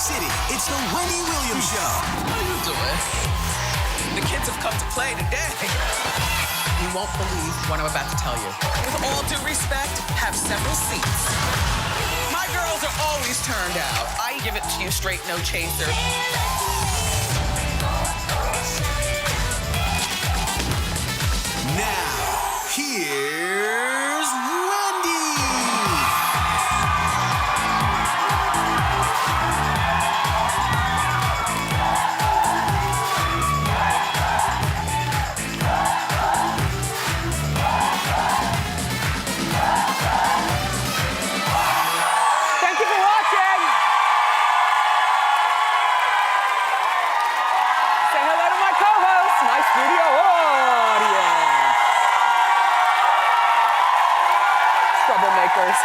city. It's the Wendy Williams Show. How you doing? The kids have come to play today. You won't believe what I'm about to tell you. With all due respect, have several seats. My girls are always turned out. I give it to you straight, no chaser. Now, here's Wendy. Thank you for watching. Say hello to my co-host, my studio audience. Troublemakers.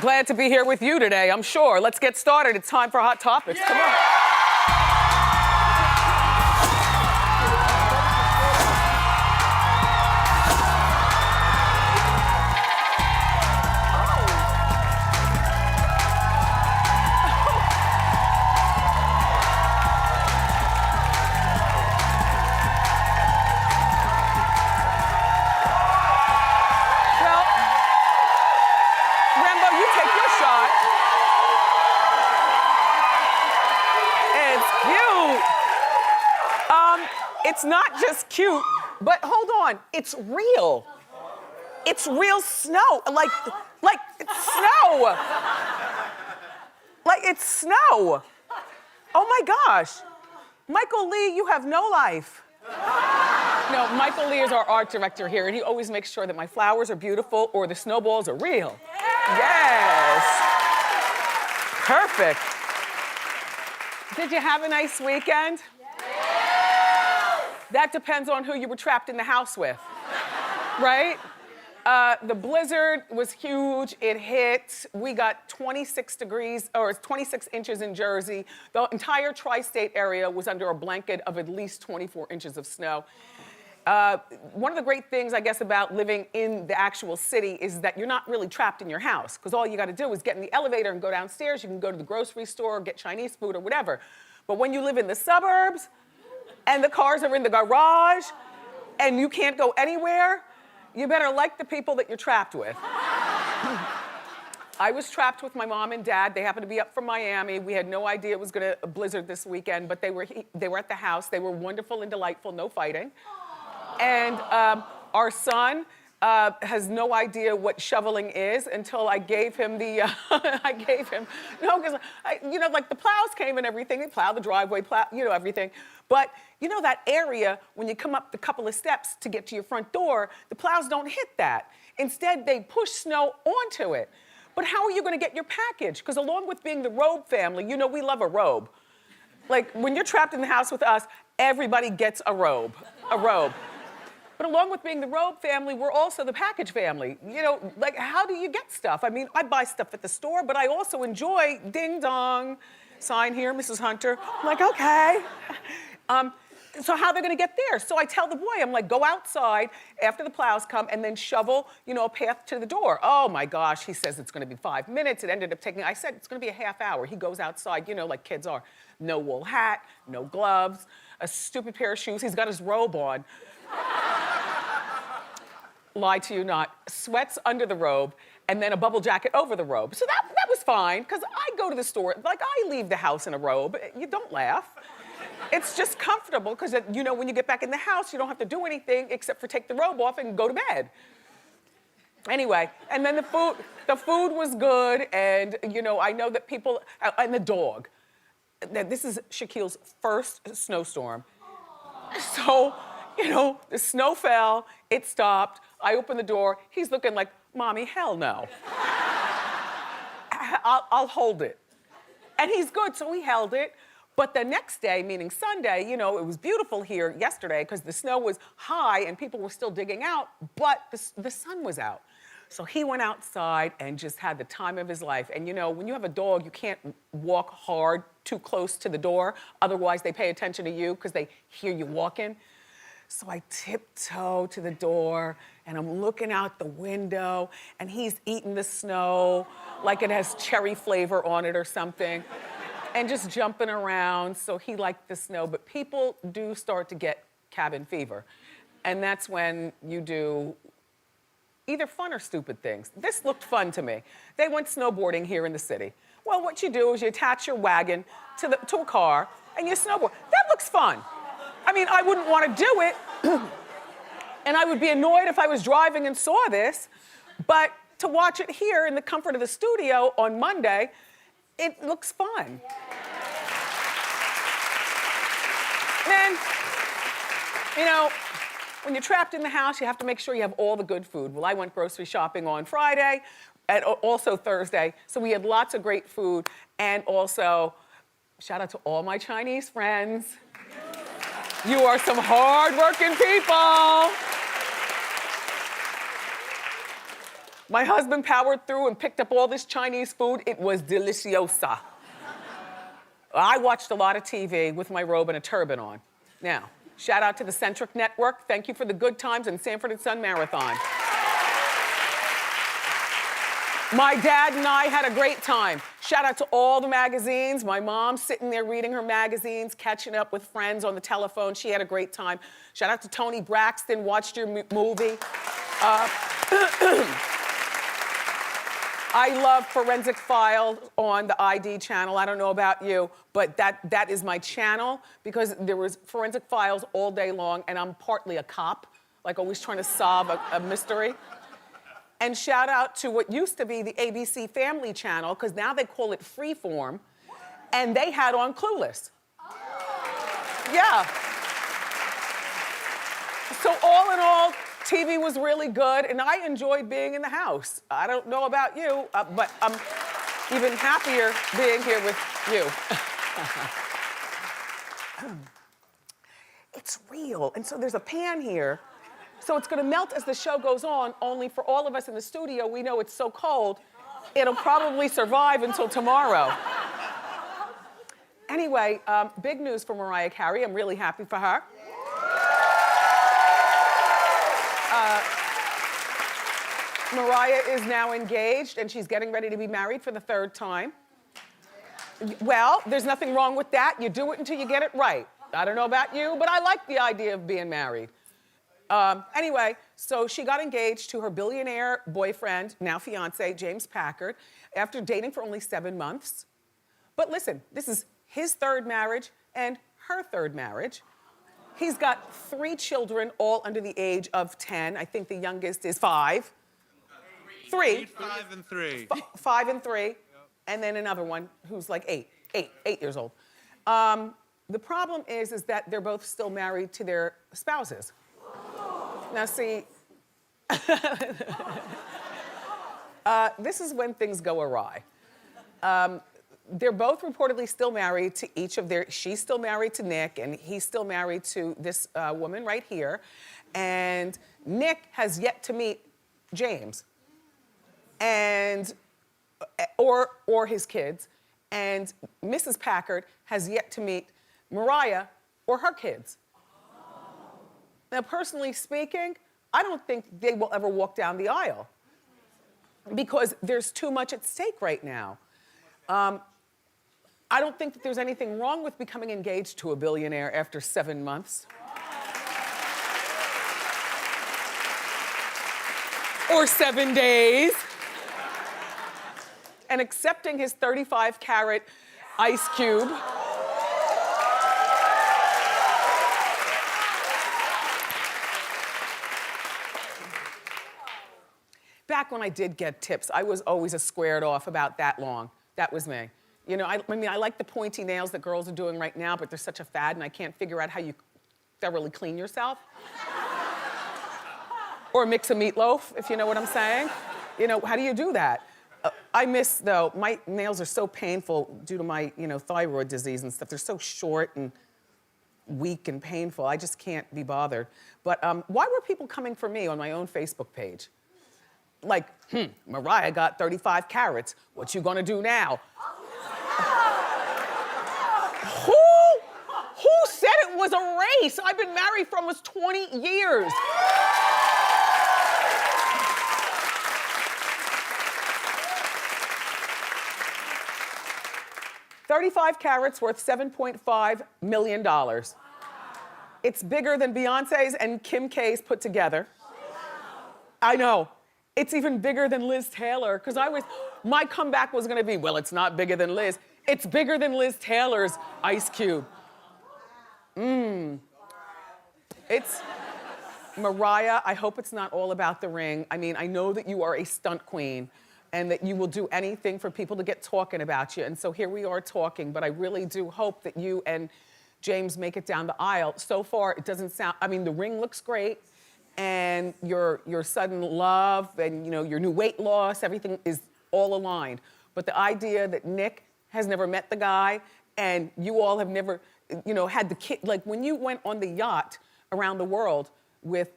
Glad to be here with you today, I'm sure. Let's get started. It's time for Hot Topics. Come on. Well, Rambo, you take your shot. It's cute. It's not just cute, but hold on, it's real. It's real snow, like it's snow. Like it's snow. Oh my gosh. Michael Lee, you have no life. No, Michael Lee is our art director here, and he always makes sure that my flowers are beautiful or the snowballs are real. Yes. Perfect. Did you have a nice weekend? That depends on who you were trapped in the house with, right? The blizzard was huge. It hit. We got 26 degrees, or 26 inches in Jersey. The entire tri-state area was under a blanket of at least 24 inches of snow. One of the great things, I guess, about living in the actual city is that you're not really trapped in your house, because all you got to do is get in the elevator and go downstairs. You can go to the grocery store, get Chinese food or whatever. But when you live in the suburbs and the cars are in the garage and you can't go anywhere, you better like the people that you're trapped with. I was trapped with my mom and dad. They happened to be up from Miami. We had no idea it was gonna blizzard this weekend, but they were at the house. They were wonderful and delightful, no fighting. And our son has no idea what shoveling is until I gave him the, because, like the plows came and everything. They plow the driveway, everything. But you know that area, when you come up the couple of steps to get to your front door, the plows don't hit that. Instead, they push snow onto it. But how are you gonna get your package? Because along with being the robe family, we love a robe. Like when you're trapped in the house with us, everybody gets a robe. But along with being the robe family, we're also the package family. Like how do you get stuff? I mean, I buy stuff at the store, but I also enjoy ding dong, sign here, Mrs. Hunter. I'm like, okay. So how they're gonna get there? So I tell the boy, I'm like, go outside after the plows come and then shovel, a path to the door. Oh my gosh, he says it's gonna be 5 minutes. It ended up taking, I said, it's gonna be a half hour. He goes outside, like kids are. No wool hat, no gloves, a stupid pair of shoes. He's got his robe on. Lie to you not, sweats under the robe and then a bubble jacket over the robe. So that was fine, because I go to the store, like I leave the house in a robe. You don't laugh. It's just comfortable, because when you get back in the house, you don't have to do anything except for take the robe off and go to bed. Anyway, and then the food was good, and I know that people, and the dog. This is Shaquille's first snowstorm. So, the snow fell, it stopped, I opened the door, he's looking like, Mommy, hell no. I'll hold it. And he's good, so he held it. But the next day, meaning Sunday, it was beautiful here yesterday because the snow was high and people were still digging out, but the sun was out. So he went outside and just had the time of his life. And when you have a dog, you can't walk hard too close to the door, otherwise they pay attention to you because they hear you walking. So I tiptoe to the door and I'm looking out the window and he's eating the snow like it has cherry flavor on it or something and just jumping around. So he liked the snow, but people do start to get cabin fever. And that's when you do either fun or stupid things. This looked fun to me. They went snowboarding here in the city. Well, what you do is you attach your wagon to a car and you snowboard. That looks fun. I mean, I wouldn't want to do it, and I would be annoyed if I was driving and saw this, but to watch it here in the comfort of the studio on Monday, it looks fun. Then, you know, when you're trapped in the house, you have to make sure you have all the good food. Well, I went grocery shopping on Friday and also Thursday, so we had lots of great food, and also, shout out to all my Chinese friends. You are some hard-working people. My husband powered through and picked up all this Chinese food. It was deliciosa. I watched a lot of TV with my robe and a turban on. Now, shout out to the Centric Network. Thank you for the good times in Sanford and Son Marathon. My dad and I had a great time. Shout out to all the magazines. My mom sitting there reading her magazines, catching up with friends on the telephone. She had a great time. Shout out to Toni Braxton, watched your movie. I love Forensic Files on the ID channel. I don't know about you, but that is my channel because there was Forensic Files all day long, and I'm partly a cop, like always trying to solve a mystery. And shout out to what used to be the ABC Family channel, because now they call it Freeform, and they had on Clueless. Yeah. So all in all, TV was really good, and I enjoyed being in the house. I don't know about you, but I'm even happier being here with you. It's real, and so there's a pan here. So it's gonna melt as the show goes on, only for all of us in the studio, we know it's so cold, it'll probably survive until tomorrow. Anyway, big news for Mariah Carey. I'm really happy for her. Mariah is now engaged and she's getting ready to be married for the 3rd time. Well, there's nothing wrong with that. You do it until you get it right. I don't know about you, but I like the idea of being married. Anyway, so she got engaged to her billionaire boyfriend, now fiance, James Packard, after dating for only 7 months. But listen, this is his 3rd marriage and her 3rd marriage. He's got 3 children, all under the age of 10. I think the youngest is 5. 3. 5 and 3. 5 and 3. Yep. And then another one who's like 8 years old. The problem is that they're both still married to their spouses. Now see, this is when things go awry. They're both reportedly still married to each of she's still married to Nick and he's still married to this woman right here. And Nick has yet to meet James and, or his kids. And Mrs. Packard has yet to meet Mariah or her kids. Now, personally speaking, I don't think they will ever walk down the aisle because there's too much at stake right now. I don't think that there's anything wrong with becoming engaged to a billionaire after 7 months. Or 7 days. And accepting his 35-carat ice cube. Back when I did get tips, I was always a squared off about that long. That was me. You know, I mean, I like the pointy nails that girls are doing right now, but they're such a fad and I can't figure out how you thoroughly clean yourself. Or mix a meatloaf, if you know what I'm saying. You know, how do you do that? I miss, though, my nails are so painful due to my, thyroid disease and stuff. They're so short and weak and painful. I just can't be bothered. But why were people coming for me on my own Facebook page? Like, Mariah got 35 carats. What you gonna do now? Who said it it was a race. I've been married for almost 20 years. $35 carats worth $7.5 million. It's bigger than Beyonce's and Kim K's put together. I know. It's even bigger than Liz Taylor, because my comeback was gonna be, well, it's not bigger than Liz. It's bigger than Liz Taylor's Ice Cube. It's, Mariah, I hope it's not all about the ring. I mean, I know that you are a stunt queen and that you will do anything for people to get talking about you. And so here we are talking, but I really do hope that you and James make it down the aisle. So far, it doesn't sound, I mean, the ring looks great, and your sudden love and, you know, your new weight loss, everything is all aligned. But the idea that Nick has never met the guy and you all have never, you know, had the kid, like when you went on the yacht around the world with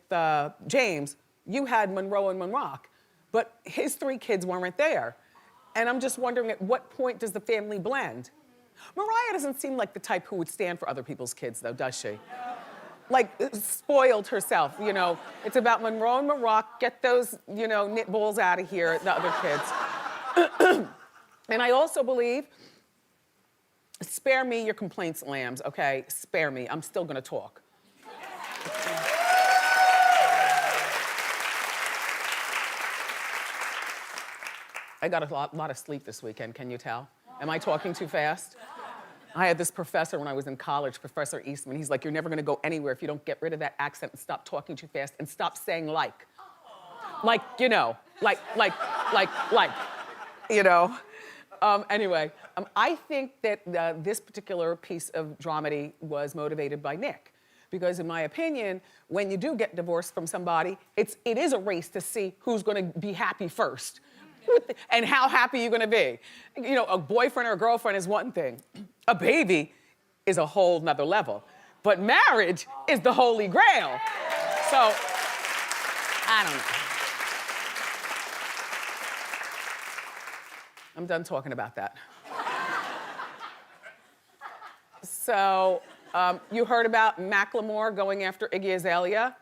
James, you had Monroe and Monrock, but his 3 kids weren't there. And I'm just wondering, at what point does the family blend? Mariah doesn't seem like the type who would stand for other people's kids, though, does she? Like, spoiled herself, you know. It's about Monroe and Monrock, get those, you know, knit balls out of here, the other kids. And I also believe, spare me your complaints, lambs, okay? Spare me, I'm still gonna talk. I got a lot of sleep this weekend, can you tell? Am I talking too fast? I had this professor when I was in college, Professor Eastman. He's like, you're never gonna go anywhere if you don't get rid of that accent and stop talking too fast and stop saying like. Like, you know, like, you know. Anyway, I think that this particular piece of dramedy was motivated by Nick. Because in my opinion, when you do get divorced from somebody, it is a race to see who's gonna be happy first. And how happy you're gonna be. You know, a boyfriend or a girlfriend is one thing. A baby is a whole nother level. But marriage is the holy grail. So, I don't know. I'm done talking about that. So, you heard about Macklemore going after Iggy Azalea?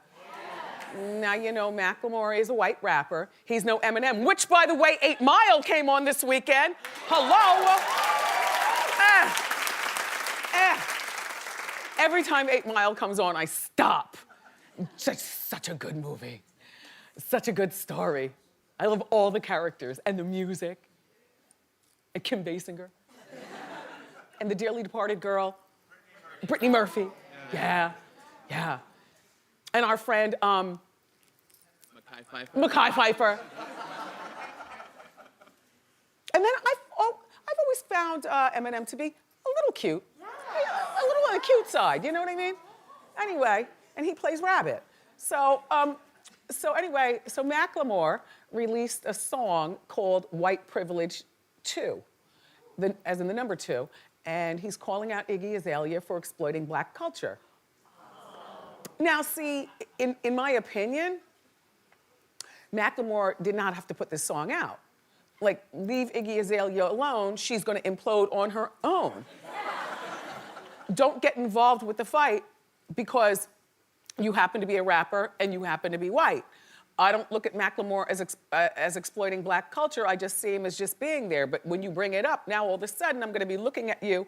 Now you know Macklemore is a white rapper. He's no Eminem, which, by the way, 8 Mile came on this weekend. Hello? Every time 8 Mile comes on, I stop. Such a good movie. Such a good story. I love all the characters and the music. And Kim Basinger. And the dearly departed girl, Brittany Murphy. Yeah. And our friend, Mekhi Phifer. And then I've always found Eminem to be a little cute. A little on the cute side, you know what I mean? Anyway, and he plays Rabbit. So Macklemore released a song called White Privilege 2, as in the number 2, and he's calling out Iggy Azalea for exploiting black culture. Now, see, in my opinion, Macklemore did not have to put this song out. Like, leave Iggy Azalea alone, she's gonna implode on her own. Don't get involved with the fight because you happen to be a rapper and you happen to be white. I don't look at Macklemore as exploiting black culture, I just see him as just being there. But when you bring it up, now all of a sudden I'm gonna be looking at you,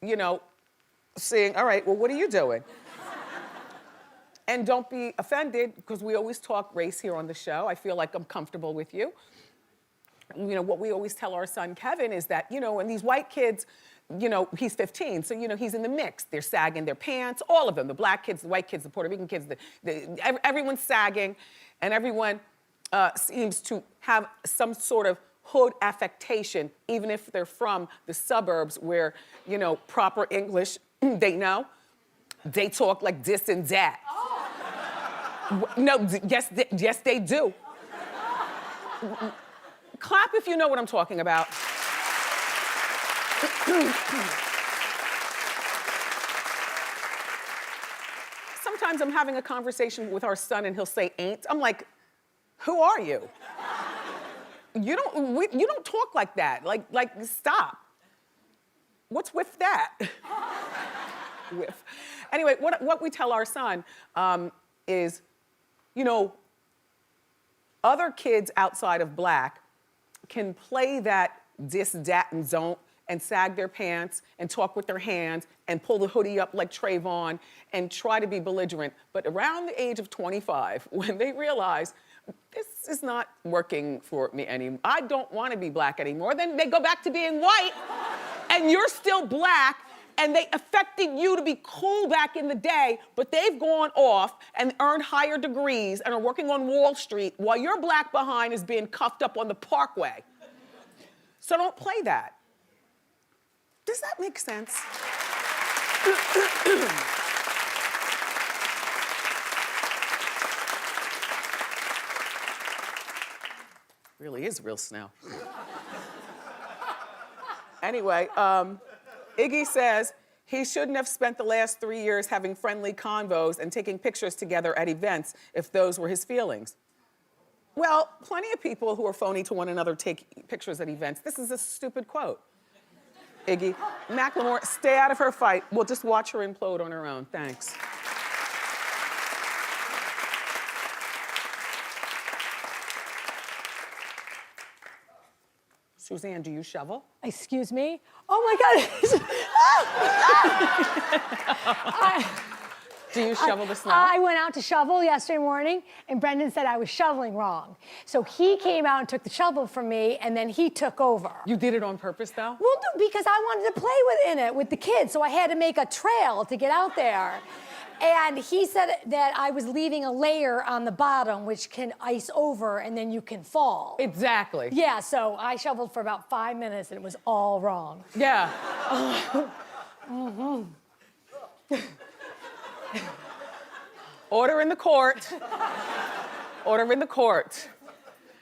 you know, saying, all right, well, what are you doing? And don't be offended, because we always talk race here on the show. I feel like I'm comfortable with you. You know, what we always tell our son, Kevin, is that, you know, and these white kids, you know, he's 15, so, you know, he's in the mix. They're sagging their pants, all of them, the black kids, the white kids, the Puerto Rican kids, everyone's sagging, and everyone seems to have some sort of hood affectation, even if they're from the suburbs where, you know, proper English, they know. They talk like this and that. No, yes, they do. Clap if you know what I'm talking about. Sometimes I'm having a conversation with our son and he'll say ain't. I'm like, who are you? You don't talk like that. Like stop. What's with that? With. Anyway, what we tell our son is, you know, other kids outside of black can play that dis, dat, and don't and sag their pants and talk with their hands and pull the hoodie up like Trayvon and try to be belligerent. But around the age of 25, when they realize this is not working for me anymore, I don't want to be black anymore, then they go back to being white and you're still black and they affected you to be cool back in the day, but they've gone off and earned higher degrees and are working on Wall Street while your black behind is being cuffed up on the Parkway. So don't play that. Does that make sense? Really is real snow. Anyway, Iggy says he shouldn't have spent the last 3 years having friendly convos and taking pictures together at events if those were his feelings. Well, plenty of people who are phony to one another take pictures at events. This is a stupid quote. Iggy, Macklemore, stay out of her fight. We'll just watch her implode on her own. Thanks. Suzanne, do you shovel? Excuse me? Oh my God. Do you shovel the snow? I went out to shovel yesterday morning, and Brendan said I was shoveling wrong. So he came out and took the shovel from me, and then he took over. You did it on purpose, though? Well, no, because I wanted to play in it with the kids, so I had to make a trail to get out there. And he said that I was leaving a layer on the bottom, which can ice over, and then you can fall. Exactly. Yeah, so I shoveled for about 5 minutes, and it was all wrong. Yeah. Order in the court. Order in the court.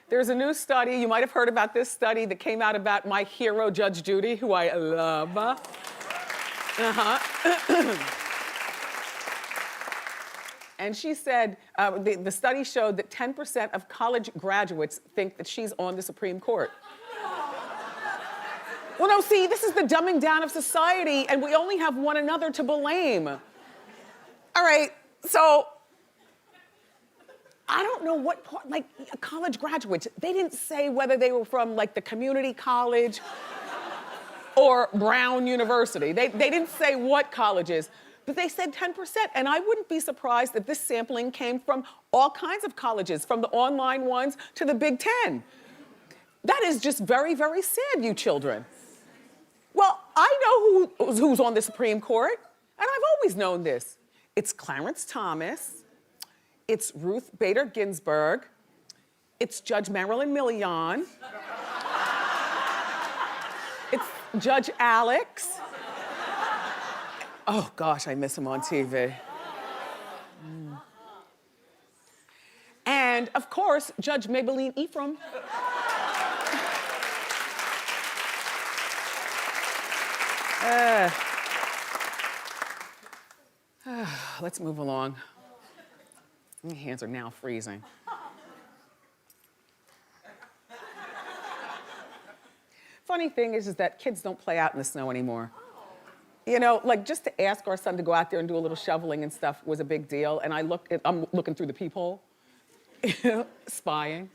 There's a new study, you might have heard about this study that came out about my hero, Judge Judy, who I love. And she said, the study showed that 10% of college graduates think that she's on the Supreme Court. Well, no, see, this is the dumbing down of society, and we only have one another to blame. All right, so I don't know what part, like college graduates, they didn't say whether they were from like the community college or Brown University. They didn't say what colleges, but they said 10%. And I wouldn't be surprised if this sampling came from all kinds of colleges, from the online ones to the Big Ten. That is just very, very sad, you children. Well, I know who's on the Supreme Court, and I've always known this. It's Clarence Thomas, it's Ruth Bader Ginsburg, it's Judge Marilyn Milian, it's Judge Alex. Oh gosh, I miss him on TV. And of course, Judge Maybelline Ephraim. Let's move along. My hands are now freezing. Funny thing is that kids don't play out in the snow anymore. You know, like just to ask our son to go out there and do a little shoveling and stuff was a big deal. And I'm looking through the peephole, spying.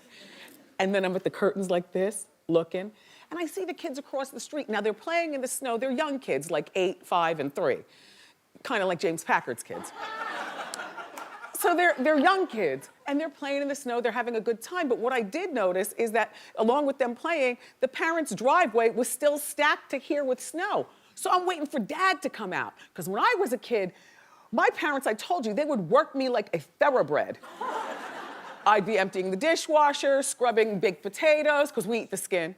And then I'm at the curtains like this, looking. And I see the kids across the street. Now they're playing in the snow. They're young kids, like 8, 5, and 3. Kind of like James Packard's kids. So they're young kids, and they're playing in the snow, they're having a good time. But what I did notice is that along with them playing, the parents' driveway was still stacked to here with snow. So I'm waiting for Dad to come out. Because when I was a kid, my parents, I told you, they would work me like a thoroughbred. I'd be emptying the dishwasher, scrubbing baked potatoes, because we eat the skin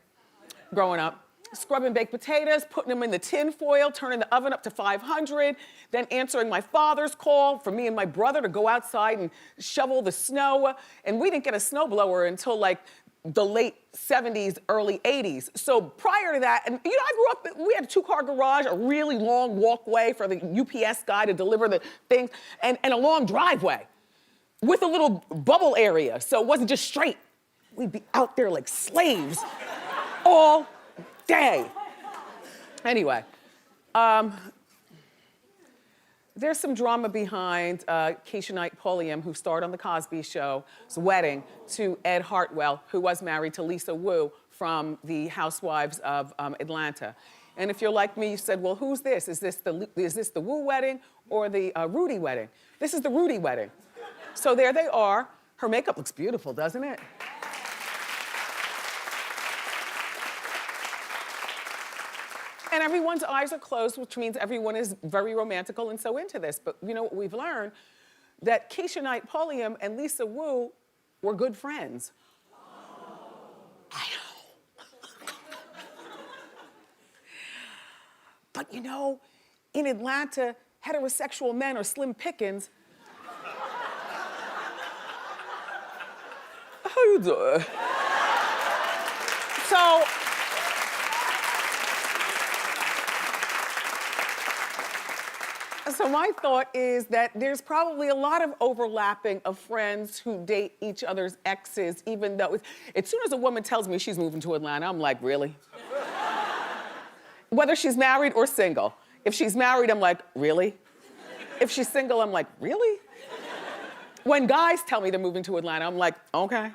growing up. Scrubbing baked potatoes, putting them in the tin foil, turning the oven up to 500, then answering my father's call for me and my brother to go outside and shovel the snow. And we didn't get a snowblower until like the late 70s, early 80s. So prior to that, and you know, I grew up, we had a 2-car garage, a really long walkway for the UPS guy to deliver the things, and a long driveway with a little bubble area, so it wasn't just straight. We'd be out there like slaves all day. Anyway, There's some drama behind Keisha Knight Pulliam, who starred on The Cosby Show's wedding to Ed Hartwell, who was married to Lisa Wu from the Housewives of Atlanta. And if you're like me, you said, well, who's this? Is this the Wu wedding or the Rudy wedding? This is the Rudy wedding. So there they are. Her makeup looks beautiful, doesn't it? And everyone's eyes are closed, which means everyone is very romantical and so into this. But you know what we've learned? That Keisha Knight Pulliam and Lisa Wu were good friends. I know. But you know, in Atlanta, heterosexual men are slim pickings. How you doing? So my thought is that there's probably a lot of overlapping of friends who date each other's exes, even though as soon as a woman tells me she's moving to Atlanta, I'm like, really? Whether she's married or single. If she's married, I'm like, really? If she's single, I'm like, really? When guys tell me they're moving to Atlanta, I'm like, okay.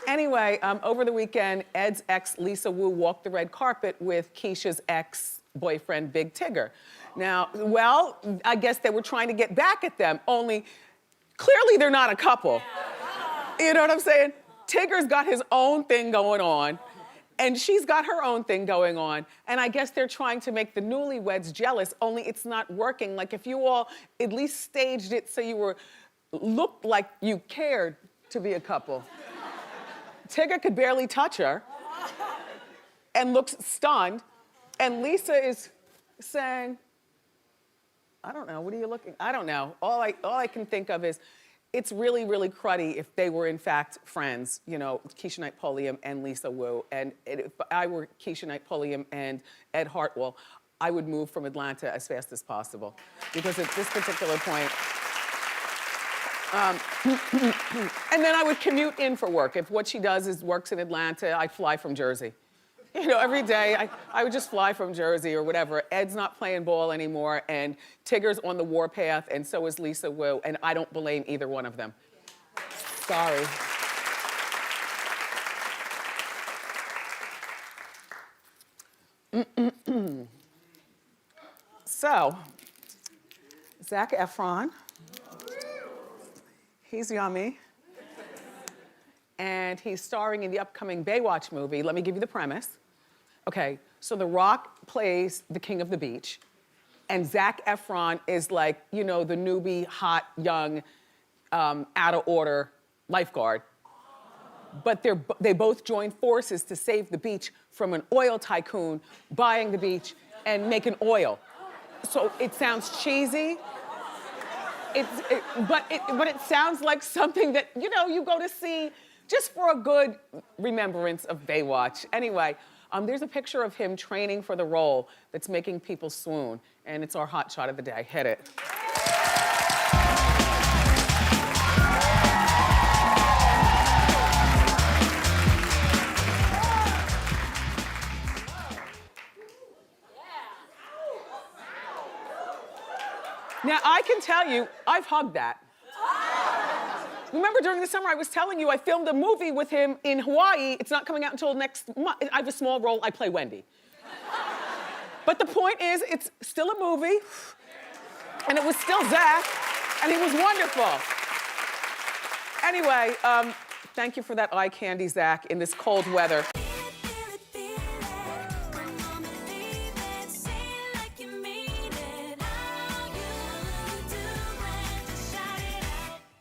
Anyway, over the weekend, Ed's ex, Lisa Wu, walked the red carpet with Keisha's ex-boyfriend, Big Tigger. Now, well, I guess they were trying to get back at them, only clearly they're not a couple. You know what I'm saying? Tigger's got his own thing going on, and she's got her own thing going on, and I guess they're trying to make the newlyweds jealous, only it's not working. Like, if you all at least staged it so you looked like you cared to be a couple. Tigger could barely touch her and looks stunned. And Lisa is saying, I don't know, what are you looking? I don't know. All I can think of is it's really, really cruddy if they were in fact friends, you know, Keisha Knight Pulliam and Lisa Wu. And if I were Keisha Knight Pulliam and Ed Hartwell, I would move from Atlanta as fast as possible. Because at this particular point, and then I would commute in for work. If what she does is works in Atlanta, I'd fly from Jersey. You know, every day I would just fly from Jersey or whatever. Ed's not playing ball anymore, and Tigger's on the warpath, and so is Lisa Wu, and I don't blame either one of them. Sorry. So, Zac Efron. He's yummy. And he's starring in the upcoming Baywatch movie. Let me give you the premise. Okay, so The Rock plays the king of the beach, and Zac Efron is like, you know, the newbie, hot, young, out of order lifeguard. But they both join forces to save the beach from an oil tycoon buying the beach and making oil. So it sounds cheesy. But it sounds like something that, you know, you go to see just for a good remembrance of Baywatch. Anyway, there's a picture of him training for the role that's making people swoon, and it's our hot shot of the day. Hit it. Now, I can tell you, I've hugged that. Remember during the summer, I was telling you I filmed a movie with him in Hawaii. It's not coming out until next month. I have a small role, I play Wendy. But the point is, it's still a movie, and it was still Zac, and he was wonderful. Anyway, thank you for that eye candy, Zac, in this cold weather.